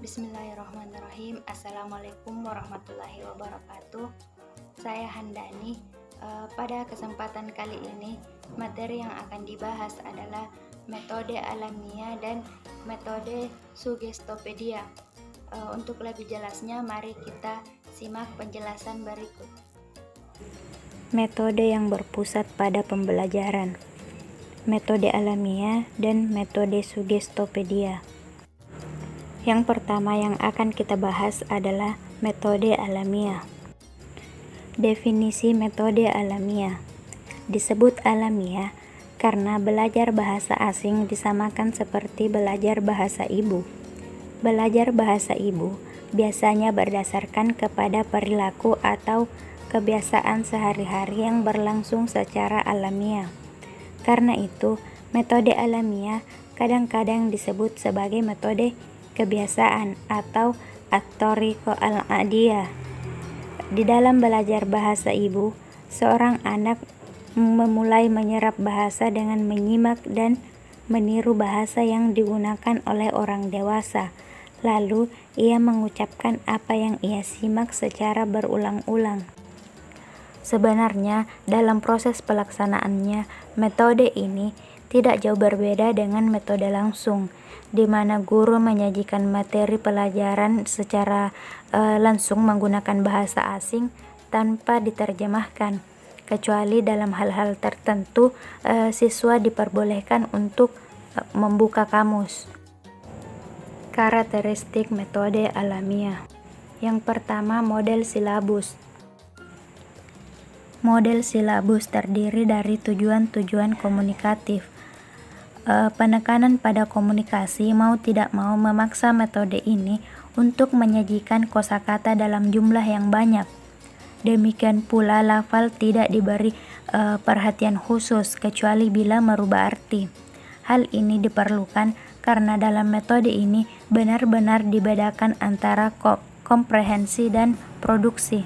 Bismillahirrahmanirrahim. Assalamualaikum warahmatullahi wabarakatuh. Saya Handani. Pada kesempatan kali ini, materi yang akan dibahas adalah metode alamiah dan metode sugestopedia. Untuk lebih jelasnya, mari kita simak penjelasan berikut. Metode yang berpusat pada pembelajaran, metode alamiah dan metode sugestopedia. Yang pertama yang akan kita bahas adalah metode alamiah. Definisi metode alamiah. Disebut alamiah karena belajar bahasa asing disamakan seperti belajar bahasa ibu. Belajar bahasa ibu biasanya berdasarkan kepada perilaku atau kebiasaan sehari-hari yang berlangsung secara alamiah. Karena itu, metode alamiah kadang-kadang disebut sebagai metode kebiasaan atau at-thariqah al-'adiyah. Di dalam belajar bahasa ibu, seorang anak memulai menyerap bahasa dengan menyimak dan meniru bahasa yang digunakan oleh orang dewasa. Lalu, ia mengucapkan apa yang ia simak secara berulang-ulang. Sebenarnya, dalam proses pelaksanaannya, metode ini tidak jauh berbeda dengan metode langsung, di mana guru menyajikan materi pelajaran secara langsung menggunakan bahasa asing tanpa diterjemahkan, kecuali dalam hal-hal tertentu siswa diperbolehkan untuk membuka kamus. Karakteristik metode alamiah. Yang pertama, model silabus. Model silabus terdiri dari tujuan-tujuan komunikatif. Penekanan pada komunikasi mau tidak mau memaksa metode ini untuk menyajikan kosakata dalam jumlah yang banyak. Demikian pula lafal tidak diberi perhatian khusus kecuali bila merubah arti. Hal ini diperlukan karena dalam metode ini benar-benar dibedakan antara komprehensi dan produksi.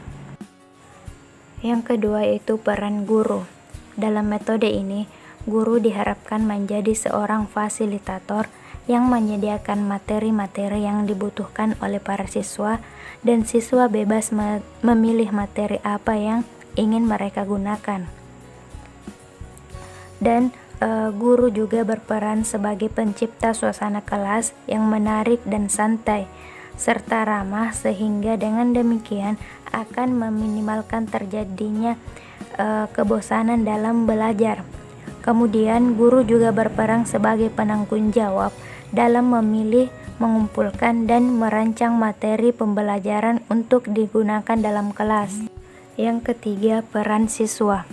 Yang kedua yaitu peran guru. Dalam metode ini, guru diharapkan menjadi seorang fasilitator yang menyediakan materi-materi yang dibutuhkan oleh para siswa, dan siswa bebas memilih materi apa yang ingin mereka gunakan. Dan guru juga berperan sebagai pencipta suasana kelas yang menarik dan santai, serta ramah, sehingga dengan demikian akan meminimalkan terjadinya kebosanan dalam belajar. Kemudian, guru juga berperan sebagai penanggung jawab dalam memilih, mengumpulkan, dan merancang materi pembelajaran untuk digunakan dalam kelas. Yang ketiga, peran siswa.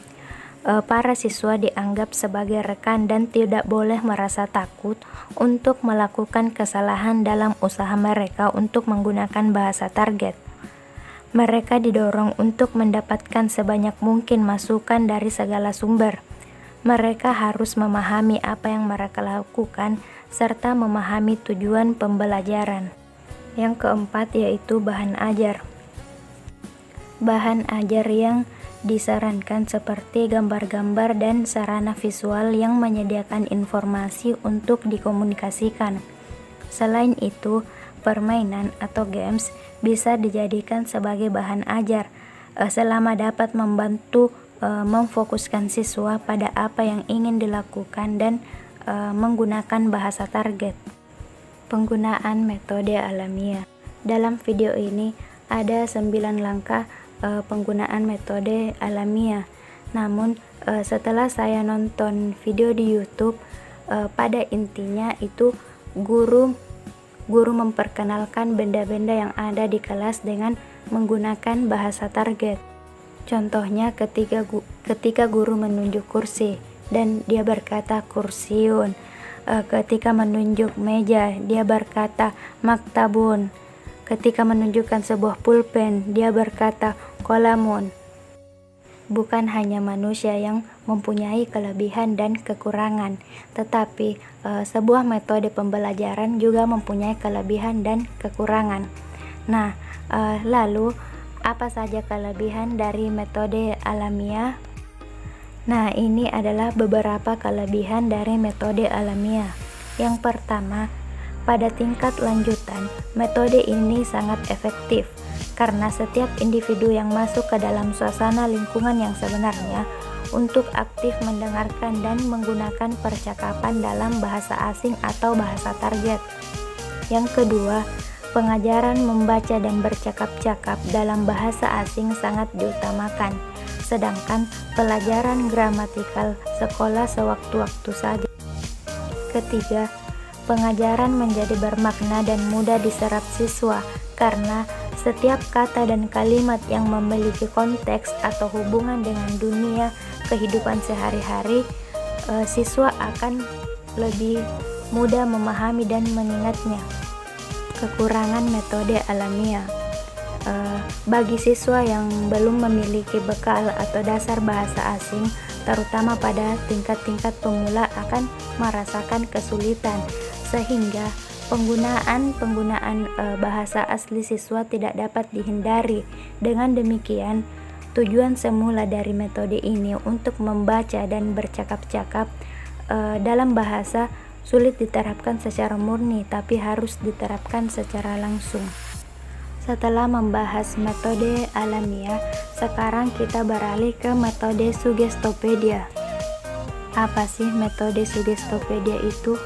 Para siswa dianggap sebagai rekan dan tidak boleh merasa takut untuk melakukan kesalahan dalam usaha mereka untuk menggunakan bahasa target. Mereka didorong untuk mendapatkan sebanyak mungkin masukan dari segala sumber. Mereka harus memahami apa yang mereka lakukan serta memahami tujuan pembelajaran. Yang keempat yaitu bahan ajar. Bahan ajar yang disarankan seperti gambar-gambar dan sarana visual yang menyediakan informasi untuk dikomunikasikan. Selain itu, permainan atau games bisa dijadikan sebagai bahan ajar selama dapat membantu memfokuskan siswa pada apa yang ingin dilakukan dan menggunakan bahasa target. Penggunaan metode alamiah. Dalam video ini ada 9 langkah penggunaan metode alamiah. Namun setelah saya nonton video di YouTube, pada intinya itu guru memperkenalkan benda-benda yang ada di kelas dengan menggunakan bahasa target. Contohnya ketika guru menunjuk kursi dan dia berkata kursiun. Ketika menunjuk meja dia berkata maktabun. Ketika menunjukkan sebuah pulpen dia berkata kolamun. Bukan hanya manusia yang mempunyai kelebihan dan kekurangan, tetapi sebuah metode pembelajaran juga mempunyai kelebihan dan kekurangan. Nah, lalu apa saja kelebihan dari metode alamiah? Nah, ini adalah beberapa kelebihan dari metode alamiah. Yang pertama, Pada tingkat lanjutan, metode ini sangat efektif karena setiap individu yang masuk ke dalam suasana lingkungan yang sebenarnya untuk aktif mendengarkan dan menggunakan percakapan dalam bahasa asing atau bahasa target. Yang kedua, pengajaran membaca dan bercakap-cakap dalam bahasa asing sangat diutamakan, sedangkan pelajaran gramatikal sekolah sewaktu-waktu saja. Ketiga, pengajaran menjadi bermakna dan mudah diserap siswa karena setiap kata dan kalimat yang memiliki konteks atau hubungan dengan dunia kehidupan sehari-hari, siswa akan lebih mudah memahami dan mengingatnya. Kekurangan metode alamiah. Bagi siswa yang belum memiliki bekal atau dasar bahasa asing, terutama pada tingkat-tingkat pemula akan merasakan kesulitan, sehingga penggunaan bahasa asli siswa tidak dapat dihindari. Dengan demikian, tujuan semula dari metode ini untuk membaca dan bercakap-cakap dalam bahasa sulit diterapkan secara murni, tapi harus diterapkan secara langsung. Setelah membahas metode alamiah, sekarang kita beralih ke metode Suggestopedia. Apa sih metode Suggestopedia itu?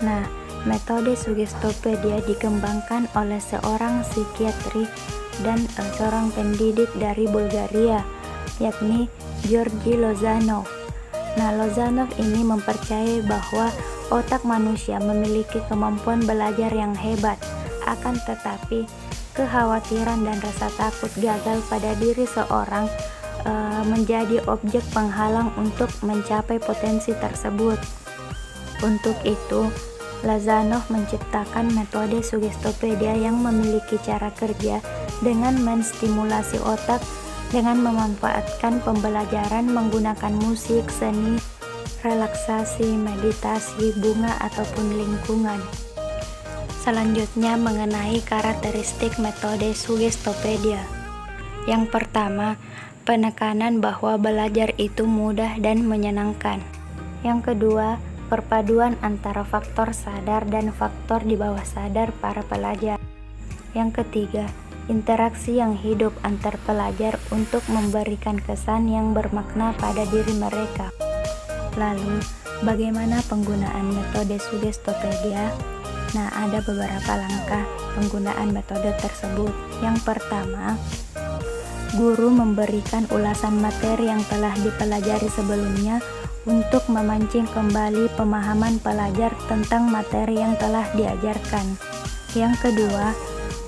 Nah, metode Suggestopedia dikembangkan oleh seorang psikiatri dan seorang pendidik dari Bulgaria, yakni Georgi Lozanov. Nah, Lozanov ini mempercayai bahwa otak manusia memiliki kemampuan belajar yang hebat, akan tetapi kekhawatiran dan rasa takut gagal pada diri seorang menjadi objek penghalang untuk mencapai potensi tersebut. Untuk itu, Lozanov menciptakan metode Suggestopedia yang memiliki cara kerja dengan menstimulasi otak dengan memanfaatkan pembelajaran menggunakan musik, seni, relaksasi, meditasi, bunga, ataupun lingkungan. Selanjutnya mengenai karakteristik metode Suggestopedia. Yang pertama, penekanan bahwa belajar itu mudah dan menyenangkan. Yang kedua, perpaduan antara faktor sadar dan faktor di bawah sadar para pelajar. Yang ketiga, interaksi yang hidup antar pelajar untuk memberikan kesan yang bermakna pada diri mereka. Lalu, bagaimana penggunaan metode Suggestopedia? Nah, ada beberapa langkah penggunaan metode tersebut. Yang pertama, guru memberikan ulasan materi yang telah dipelajari sebelumnya untuk memancing kembali pemahaman pelajar tentang materi yang telah diajarkan. Yang kedua,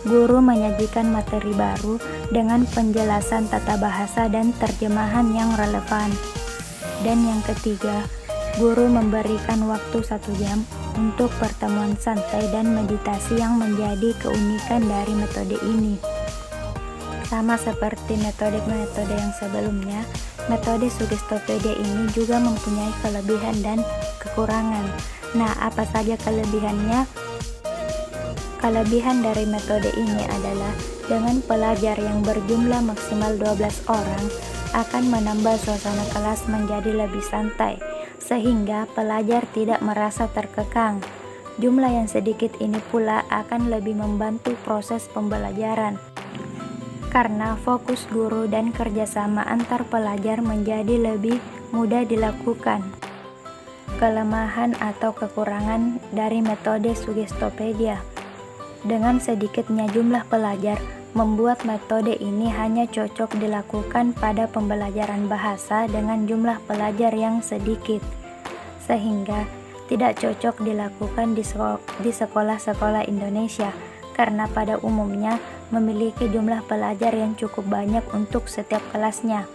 guru menyajikan materi baru dengan penjelasan tata bahasa dan terjemahan yang relevan. Dan yang ketiga, guru memberikan waktu 1 jam untuk pertemuan santai dan meditasi yang menjadi keunikan dari metode ini. Sama seperti metode-metode yang sebelumnya, metode Suggestopedia ini juga mempunyai kelebihan dan kekurangan. Nah, apa saja kelebihannya? Kelebihan dari metode ini adalah dengan pelajar yang berjumlah maksimal 12 orang akan menambah suasana kelas menjadi lebih santai, sehingga pelajar tidak merasa terkekang. Jumlah yang sedikit ini pula akan lebih membantu proses pembelajaran, karena fokus guru dan kerjasama antar pelajar menjadi lebih mudah dilakukan. Kelemahan atau kekurangan dari metode Suggestopedia. Dengan sedikitnya jumlah pelajar, membuat metode ini hanya cocok dilakukan pada pembelajaran bahasa dengan jumlah pelajar yang sedikit, sehingga tidak cocok dilakukan di sekolah-sekolah Indonesia, karena pada umumnya memiliki jumlah pelajar yang cukup banyak untuk setiap kelasnya.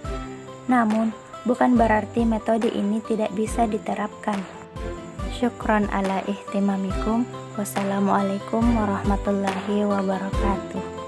Namun, bukan berarti metode ini tidak bisa diterapkan. Syukron ala ihtimamikum. Wassalamualaikum warahmatullahi wabarakatuh.